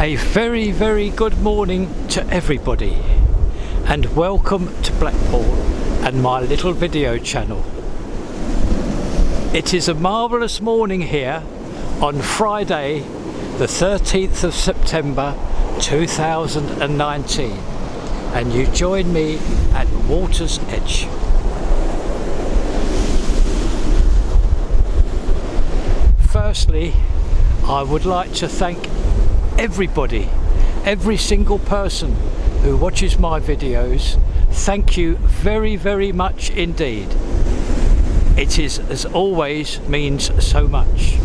A very good morning to everybody, and welcome to Blackpool and my little video channel. It is a marvellous morning here on Friday the 13th of September 2019, and you join me at Water's Edge. Firstly, I would like to thank everybody, every single person who watches my videos. Thank you very much indeed. It is, as always, means so much.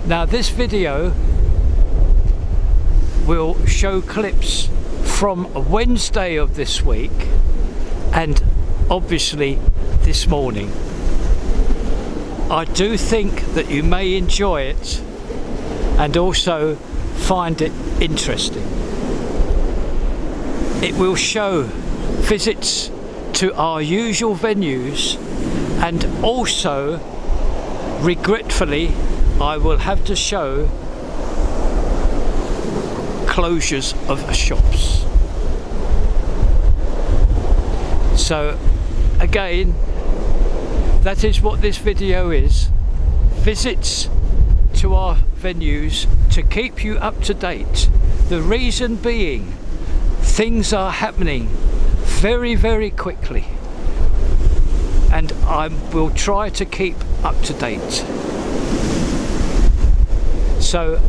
Now this video will show clips from Wednesday of this week and obviously this morning. I do think that you may enjoy it and also find it interesting. It will show visits to our usual venues, and also, regretfully, I will have to show closures of shops. So again, that is what this video is: visits to our venues to keep you up to date. The reason being, things are happening very quickly, and I will try to keep up to date. So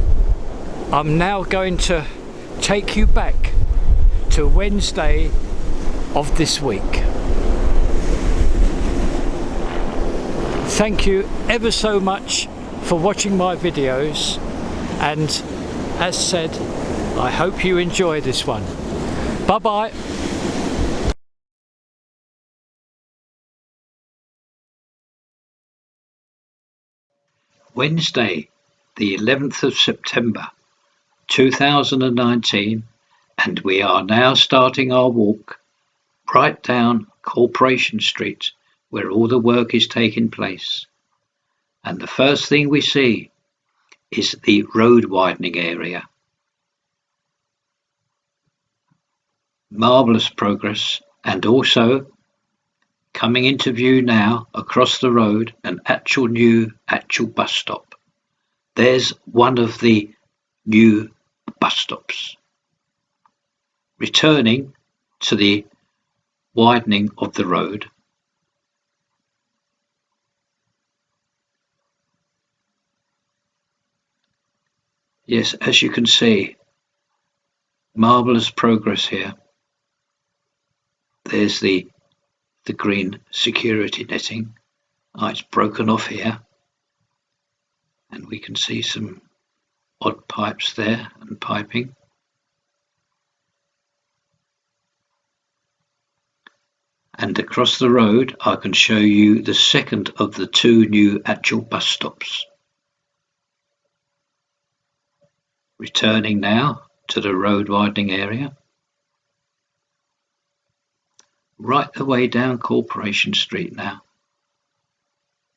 I'm now going to take you back to Wednesday of this week. Thank you ever so much for watching my videos, and as said, I hope you enjoy this one. Bye bye. Wednesday the 11th of September 2019, and we are now starting our walk right down Corporation Street, where all the work is taking place. And the first thing we see is the road widening area. Marvellous progress, and also coming into view now across the road, an actual bus stop. There's one of the new bus stops, returning to the widening of the road. Yes, as you can see, marvellous progress here. There's the green security netting. It's broken off here, and we can see some odd pipes there and piping. And across the road I can show you the second of the two new actual bus stops. Returning now to the road widening area, right the way down Corporation Street now.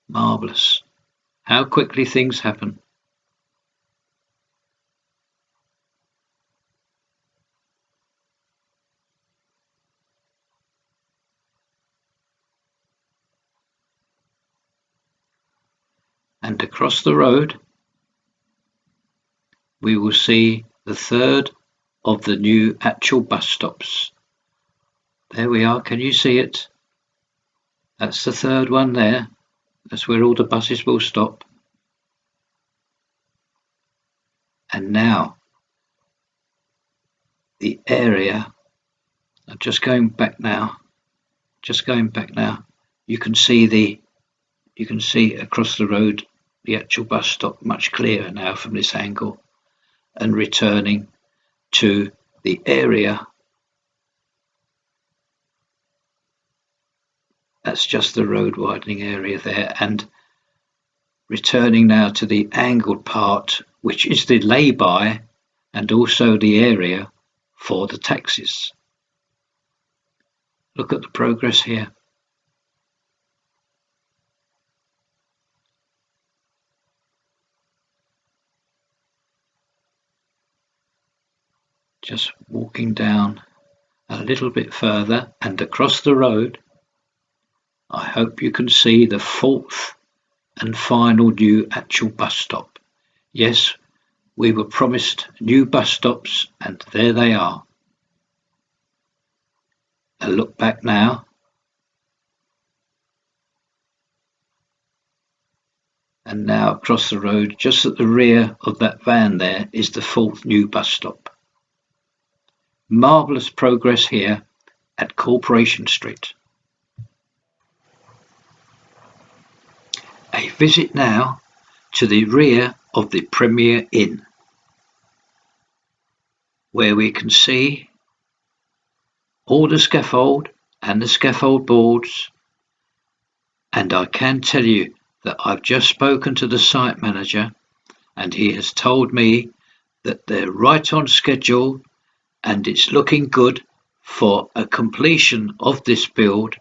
Marvellous. How quickly things happen. And across the road we will see the third of the new actual bus stops. There we are, can you see it? That's the third one there. That's where all the buses will stop. And now the area, I'm just going back now, you can see across the road the actual bus stop much clearer now from this angle, and returning to the area. That's just the road widening area there, and returning now to the angled part, which is the lay-by and also the area for the taxis. Look at the progress here. Just walking down a little bit further and across the road, I hope you can see the fourth and final new actual bus stop. Yes, we were promised new bus stops, and there they are. A look back now. And now across the road, just at the rear of that van there, is the fourth new bus stop. Marvellous progress here at Corporation Street. A visit now to the rear of the Premier Inn, where we can see all the scaffold and the scaffold boards, and I can tell you that I've just spoken to the site manager, and he has told me that they're right on schedule and it's looking good for a completion of this build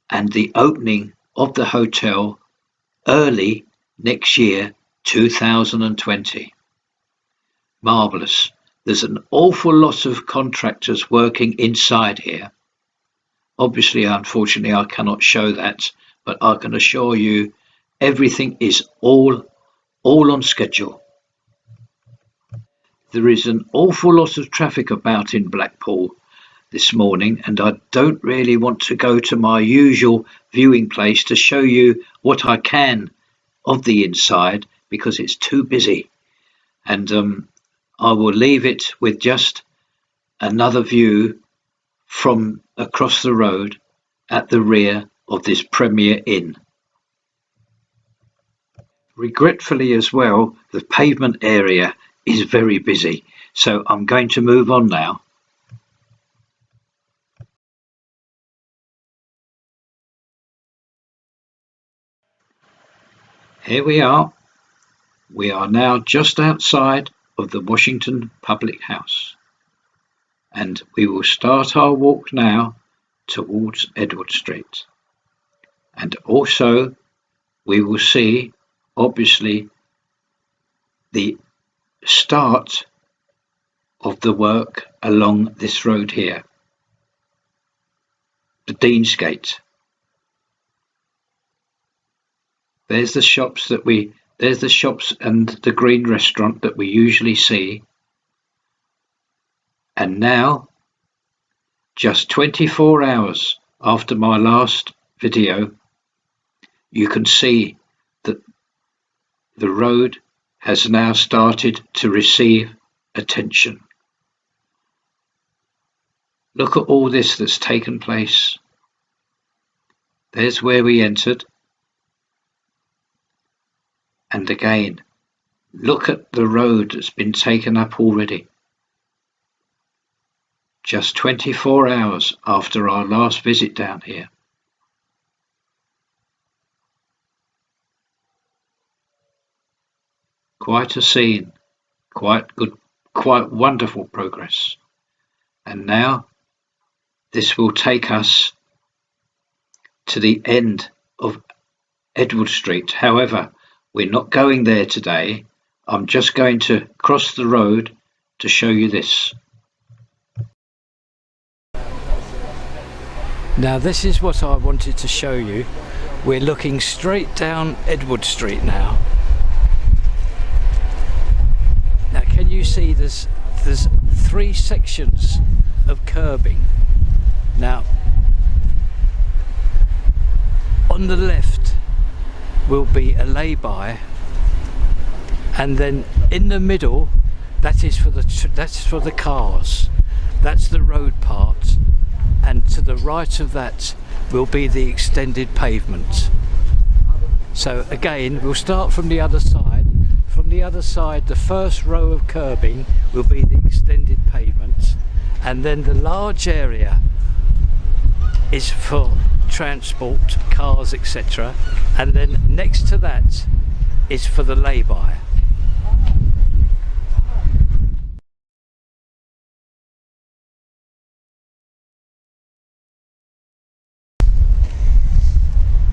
and the opening of the hotel early next year, 2020. Marvellous. There's an awful lot of contractors working inside here. Obviously, unfortunately, I cannot show that, but I can assure you everything is all on schedule. There is an awful lot of traffic about in Blackpool this morning, and I don't really want to go to my usual viewing place to show you what I can of the inside because it's too busy, and I will leave it with just another view from across the road at the rear of this Premier Inn. Regretfully as well, the pavement area is very busy, so I'm going to move on now. Here we are. We are now just outside of the Washington Public House, and we will start our walk now towards Edward Street. And also we will see, obviously, the start of the work along this road here, the Deansgate. There's the shops and the green restaurant that we usually see. And now, just 24 hours after my last video, you can see that the road has now started to receive attention. Look at all this that's taken place. There's where we entered. And again, look at the road that's been taken up already. Just 24 hours after our last visit down here. Quite a scene, quite good, quite wonderful progress. And now this will take us to the end of Edward Street. However, we're not going there today. I'm just going to cross the road to show you this. Now this is what I wanted to show you. We're looking straight down Edward Street now. Now can you see there's 3 sections of curbing. Now on the left will be a lay-by, and then in the middle that's for the cars. That's the road part, and to the right of that will be the extended pavement. So again, we'll start from the other side. From the other side, the first row of curbing will be the extended pavement, and then the large area is for transport, cars, etc. And then next to that is for the lay-by.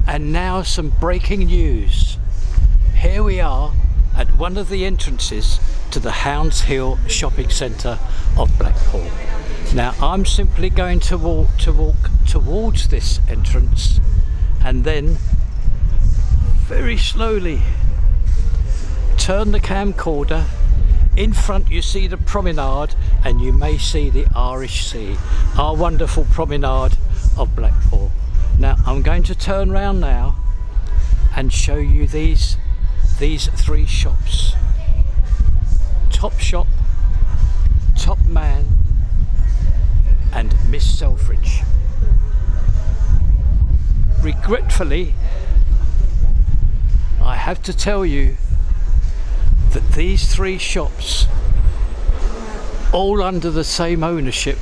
And now some breaking news. Here we are at one of the entrances to the Hounds Hill shopping centre of Blackpool. Now I'm simply going to walk towards this entrance, and then very slowly turn the camcorder. In front you see the promenade, and you may see the Irish Sea, our wonderful promenade of Blackpool. Now I'm going to turn round now and show you these three shops. Top Shop, Top Man and Miss Selfridge. Regretfully, I have to tell you that these three shops, all under the same ownership,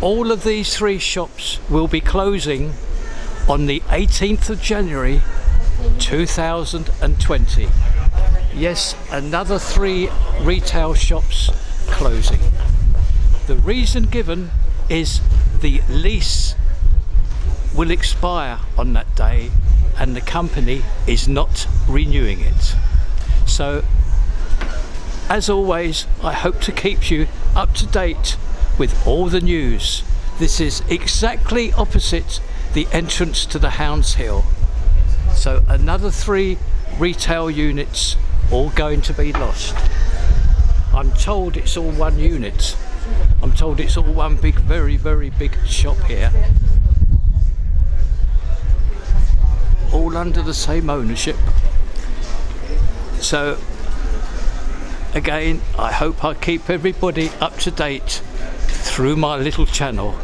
all of these three shops will be closing on the 18th of January 2020. Yes, another 3 retail shops closing. The reason given is the lease will expire on that day and the company is not renewing it. So, as always, I hope to keep you up to date with all the news. This is exactly opposite the entrance to the Hounds Hill. So another 3 retail units all going to be lost. I'm told it's all one unit. I'm told it's all one big, very, very big shop here. All under the same ownership. So again, I hope I keep everybody up to date through my little channel.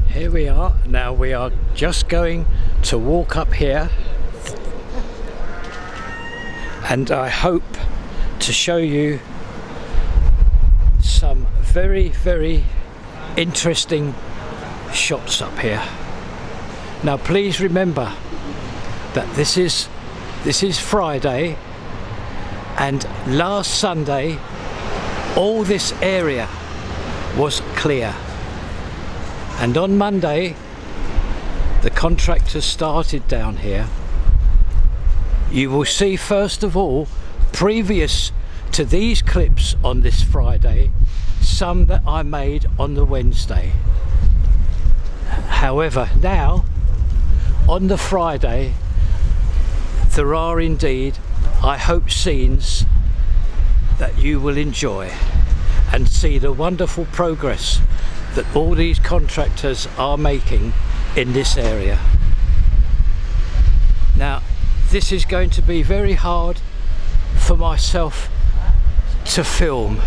Here we are. Now we are just going to walk up here, and I hope to show you some very, very interesting shops up here. Now please remember that this is Friday, and last Sunday all this area was clear, and on Monday the contractors started down here. You will see, first of all, previous to these clips on this Friday, some that I made on the Wednesday. However, now on the Friday there are indeed, I hope, scenes that you will enjoy and see the wonderful progress that all these contractors are making in this area. Now this is going to be very hard for myself to film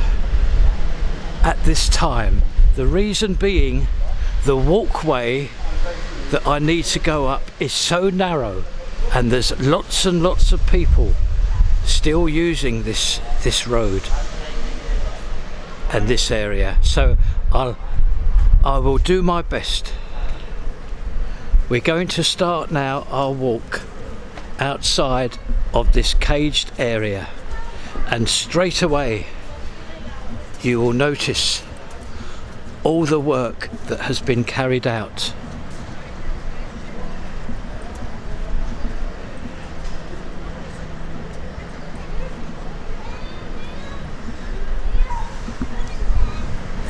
at this time. The reason being, the walkway that I need to go up is so narrow, and there's lots and lots of people still using this road and this area. So I will do my best. We're going to start now our walk outside of this caged area, and straight away you will notice all the work that has been carried out.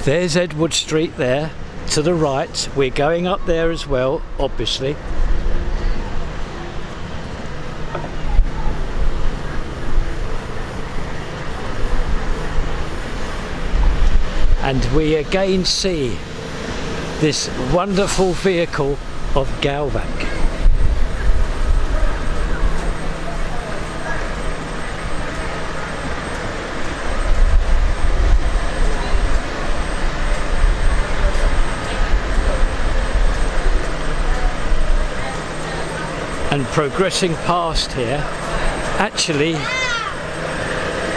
There's Edward Street there to the right. We're going up there as well, obviously. And we again see this wonderful vehicle of Galvac. And progressing past here, actually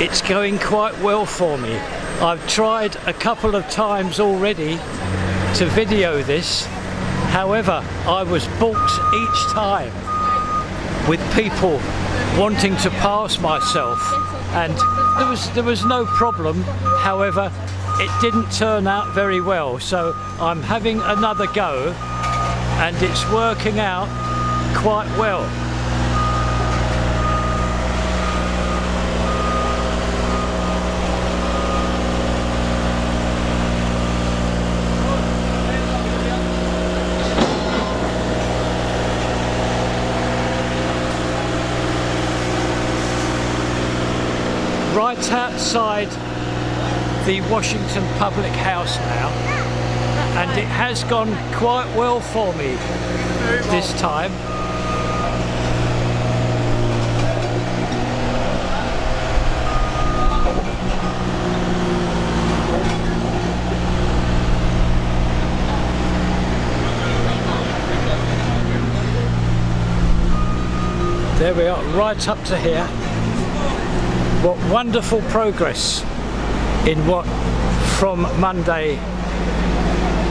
it's going quite well for me. I've tried a couple of times already to video this, however I was balked each time with people wanting to pass myself, and there was no problem. However, it didn't turn out very well, so I'm having another go, and it's working out quite well. Right outside the Washington Public House now, and it has gone quite well for me this time. There we are, right up to here. What wonderful progress in what, from Monday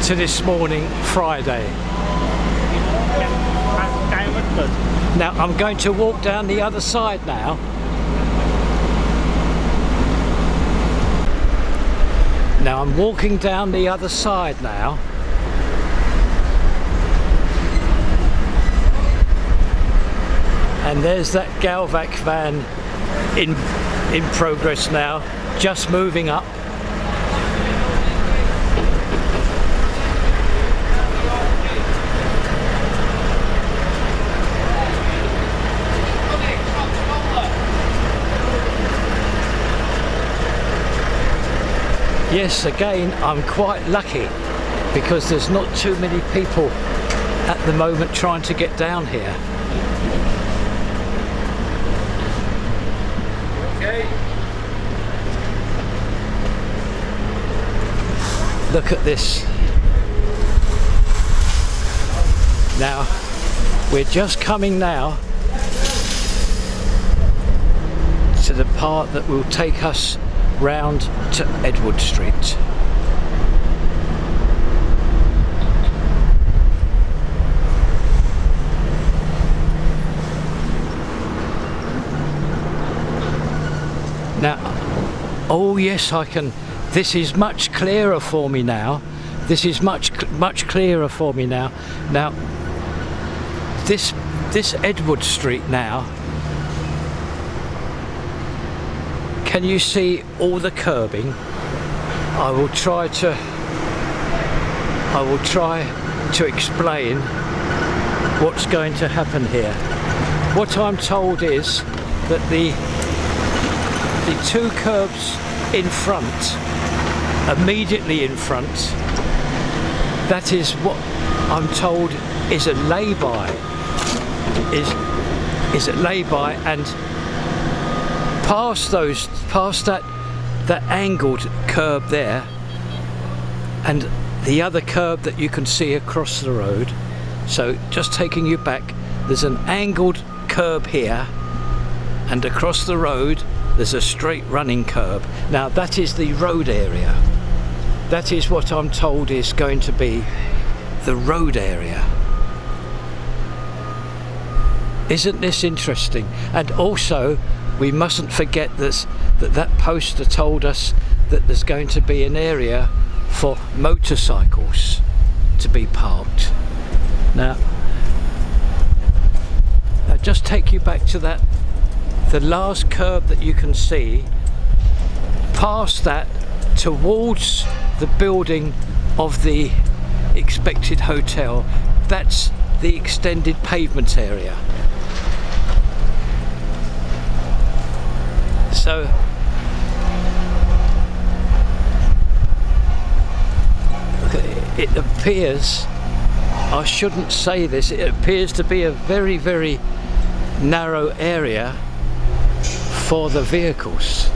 to this morning, Friday. Now I'm going to walk down the other side now. Now I'm walking down the other side now. And there's that Galvac van in progress now, just moving up. Yes, again, I'm quite lucky because there's not too many people at the moment trying to get down here. Look at this. Now, we're just coming now to the part that will take us round to Edward Street. Now, oh yes, I can. This is much clearer for me now. This is much clearer for me now. Now, this Edward Street now. Can you see all the curbing? I will try to explain what's going to happen here. What I'm told is that the two curbs in front, immediately in front, that is what I'm told is a lay-by, is a lay-by, and past that angled curb there, and the other curb that you can see across the road. So just taking you back, there's an angled curb here, and across the road there's a straight running curb. Now that is the road area. That is what I'm told is going to be the road area. Isn't this interesting? And also, we mustn't forget that poster told us that there's going to be an area for motorcycles to be parked. Now, I'll just take you back to that, the last curb that you can see, past that towards the building of the expected hotel. That's the extended pavement area. So it appears, I shouldn't say this, it appears to be a very, very narrow area for the vehicles.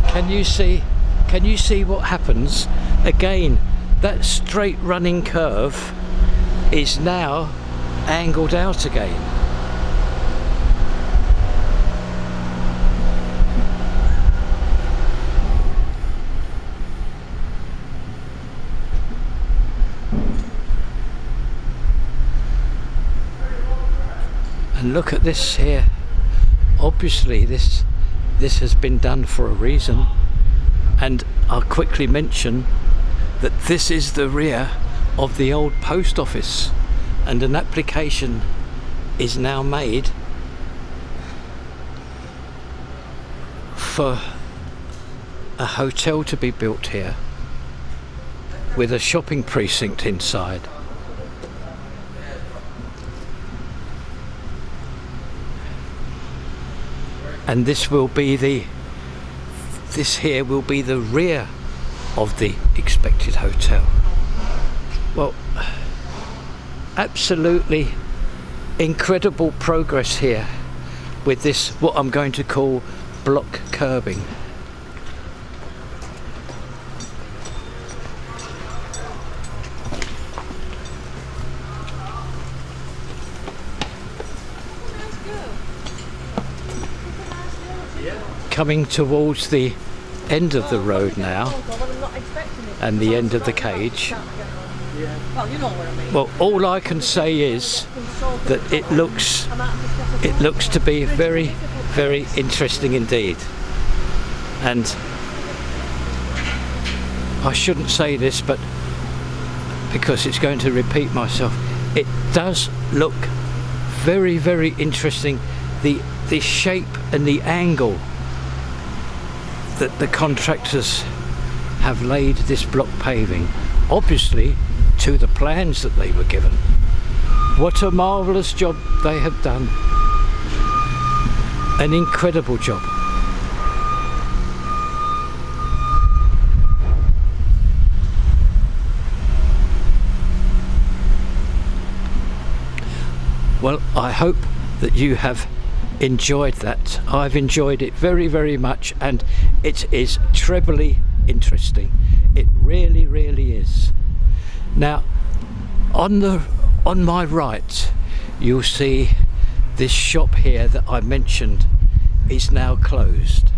Can you see what happens? Again, that straight running curve is now angled out again. And And look at this here. Obviously this has been done for a reason, and I'll quickly mention that this is the rear of the old post office, and an application is now made for a hotel to be built here with a shopping precinct inside. And this here will be the rear of the expected hotel. Well, absolutely incredible progress here with this, what I'm going to call block curbing. Coming towards the end of the road now, and the end of the cage. Well, all I can say is that it looks to be very, very interesting indeed. And I shouldn't say this, but because it's going to repeat myself, it does look very, very interesting. The shape and the angle that the contractors have laid this block paving, obviously to the plans that they were given. What a marvellous job they have done. An incredible job. Well, I hope that you have enjoyed that. I've enjoyed it very, very much, and it is trebly interesting. It really, really is. Now, on my right, you'll see this shop here that I mentioned is now closed.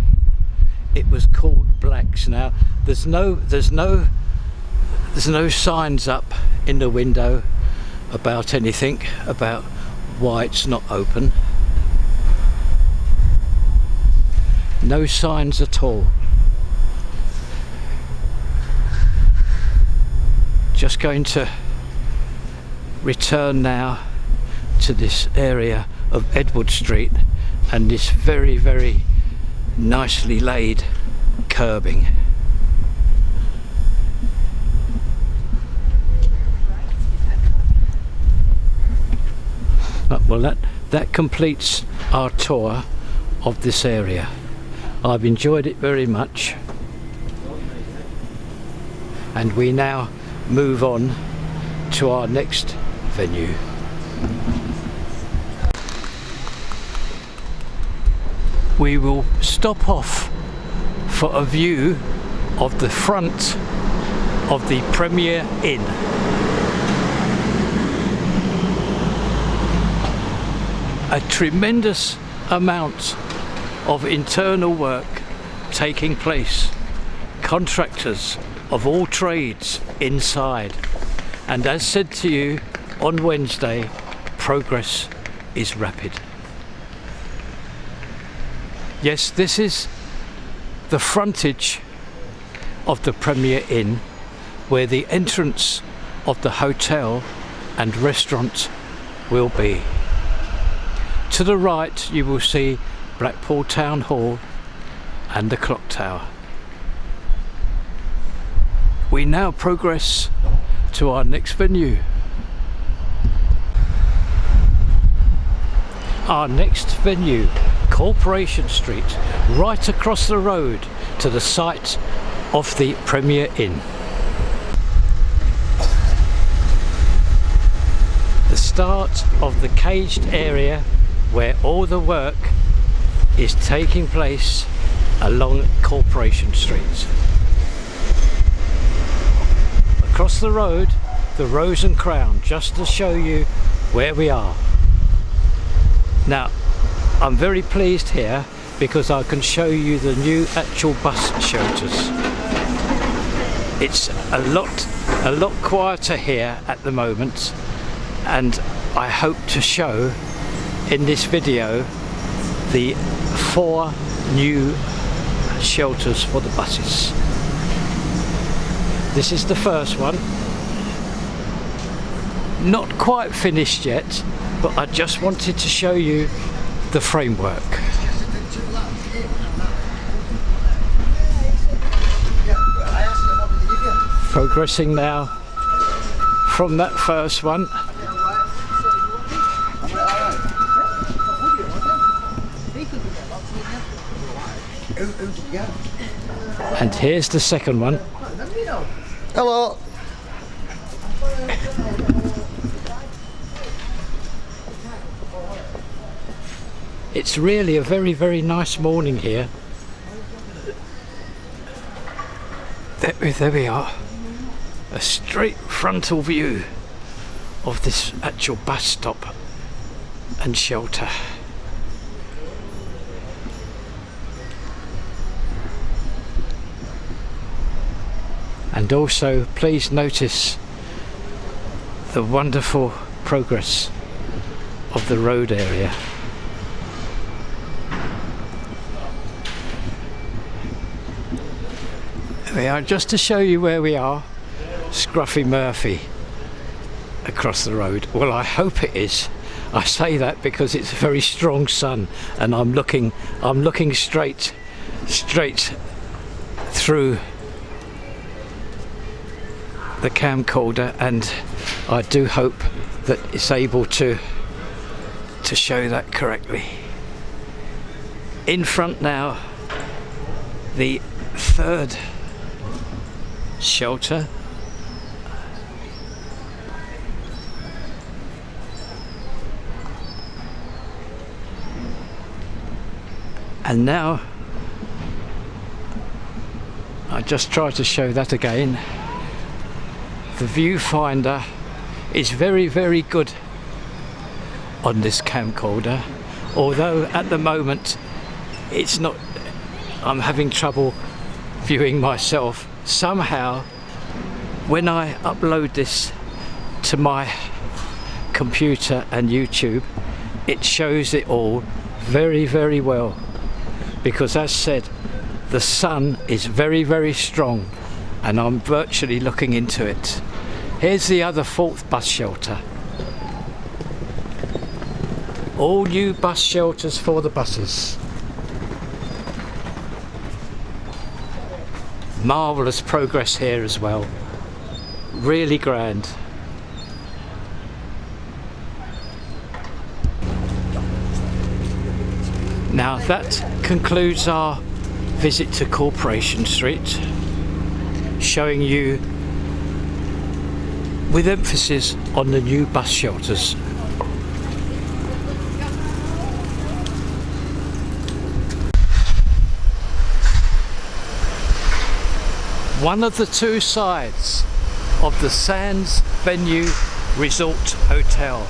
It was called Black's. Now, there's no signs up in the window about anything, about why it's not open. No signs at all. Just going to return now to this area of Edward Street and this very, very nicely laid curbing. Well, that completes our tour of this area. I've enjoyed it very much, and we now move on to our next venue. We will stop off for a view of the front of the Premier Inn. A tremendous amount of internal work taking place. Contractors of all trades inside. And as said to you on Wednesday, progress is rapid. Yes, this is the frontage of the Premier Inn, where the entrance of the hotel and restaurant will be. To the right you will see Blackpool Town Hall and the clock tower. We now progress to our next venue. Our next venue, Corporation Street, right across the road to the site of the Premier Inn. The start of the caged area where all the work is taking place along Corporation Street. Across the road, the Rose and Crown, just to show you where we are. Now, I'm very pleased here because I can show you the new actual bus shelters. It's a lot quieter here at the moment, and I hope to show in this video the 4 new shelters for the buses. This is the first one. Not quite finished yet, but I just wanted to show you the framework. Progressing now from that first one. And here's the second one. Hello. It's really a very, very nice morning here. There we are. A straight frontal view of this actual bus stop and shelter. And also please notice the wonderful progress of the road area. There we are, just to show you where we are. Scruffy Murphy across the road. Well, I hope it is. I say that because it's a very strong sun and I'm looking straight through the camcorder, and I do hope that it's able to show that correctly. In front now, the 3rd shelter. And now I just try to show that again. The viewfinder is very, very good on this camcorder, although at the moment it's not, I'm having trouble viewing myself. Somehow when I upload this to my computer and YouTube, it shows it all very, very well, because as said, the sun is very, very strong and I'm virtually looking into it. Here's the other 4th bus shelter. All new bus shelters for the buses. Marvellous progress here as well. Really grand. Now that concludes our visit to Corporation Street, showing you with emphasis on the new bus shelters. One of the 2 sides of the Sands Venue Resort Hotel,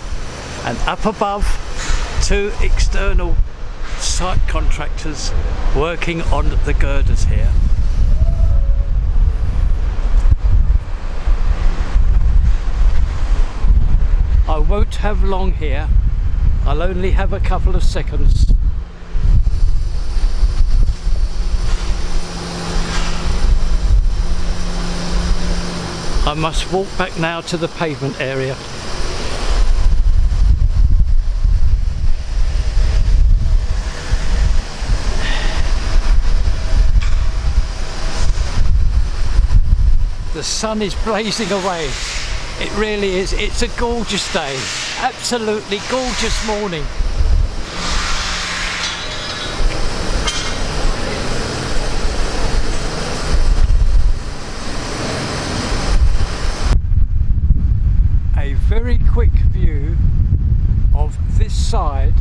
and up above 2 external site contractors working on the girders here. I won't have long here, I'll only have a couple of seconds. I must walk back now to the pavement area. The sun is blazing away. It really is. It's a gorgeous day. Absolutely gorgeous morning. A very quick view of this side,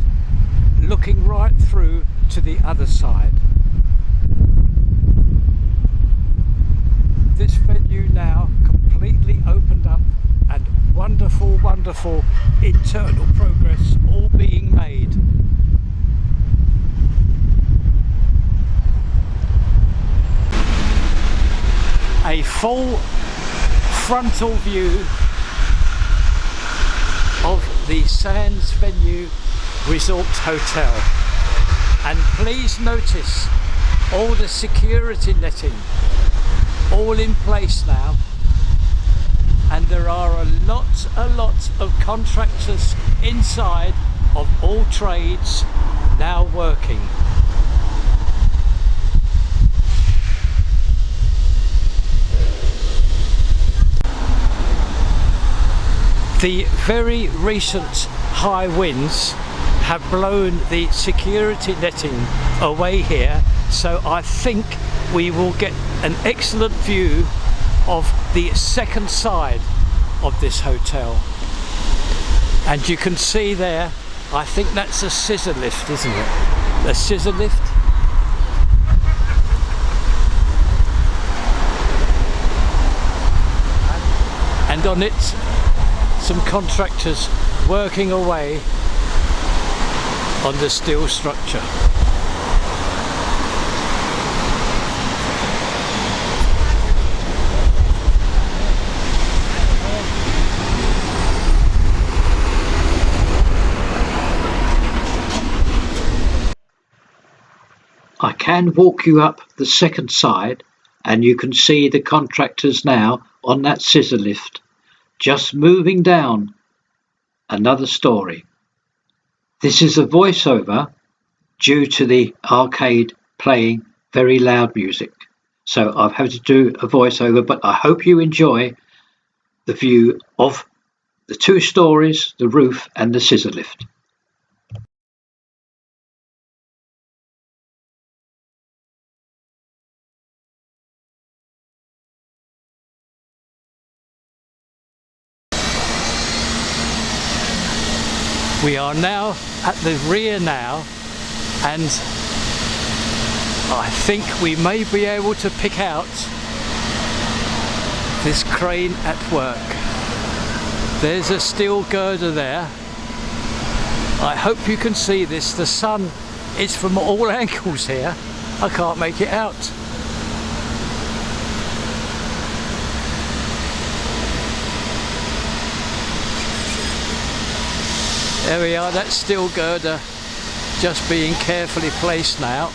looking right through to the other side. This venue now completely opened up, and wonderful, wonderful internal progress all being made. A full frontal view of the Sands Venue Resort Hotel. And please notice all the security netting all in place now, and there are a lot of contractors inside of all trades now working. The very recent high winds have blown the security netting away here, so I think we will get an excellent view of the second side of this hotel. And you can see there, I think that's a scissor lift, isn't it? A scissor lift. And on it, some contractors working away on the steel structure. I can walk you up the second side, and you can see the contractors now on that scissor lift, just moving down another story. This is a voiceover due to the arcade playing very loud music, so I've had to do a voiceover, but I hope you enjoy the view of the two stories, the roof and the scissor lift. We are now at the rear now, and I think we may be able to pick out this crane at work. There's a steel girder there. I hope you can see this. The sun is from all angles here. I can't make it out. There we are, that steel girder just being carefully placed now.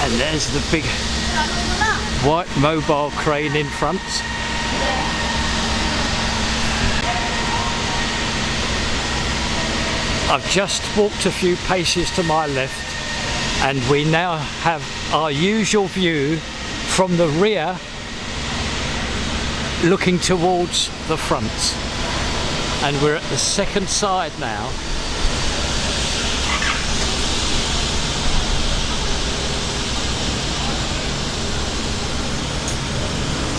And there's the big white mobile crane in front. I've just walked a few paces to my left, and we now have our usual view from the rear looking towards the front, and we're at the second side now.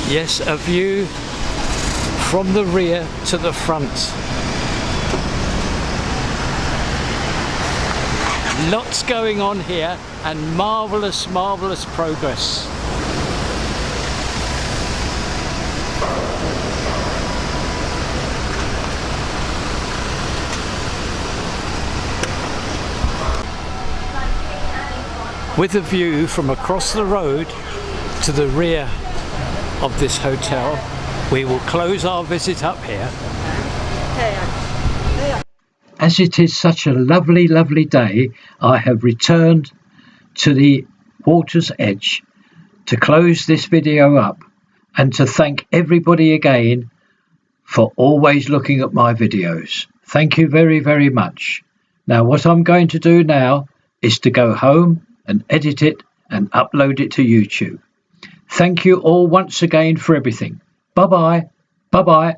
Yes, a view from the rear to the front. Lots going on here, and marvellous progress. With a view from across the road to the rear of this hotel, we will close our visit up here. As it is such a lovely day, I have returned to the water's edge to close this video up and to thank everybody again for always looking at my videos. Thank you very much. Now what I'm going to do now is to go home and edit it and upload it to YouTube. Thank you all once again for everything. Bye bye.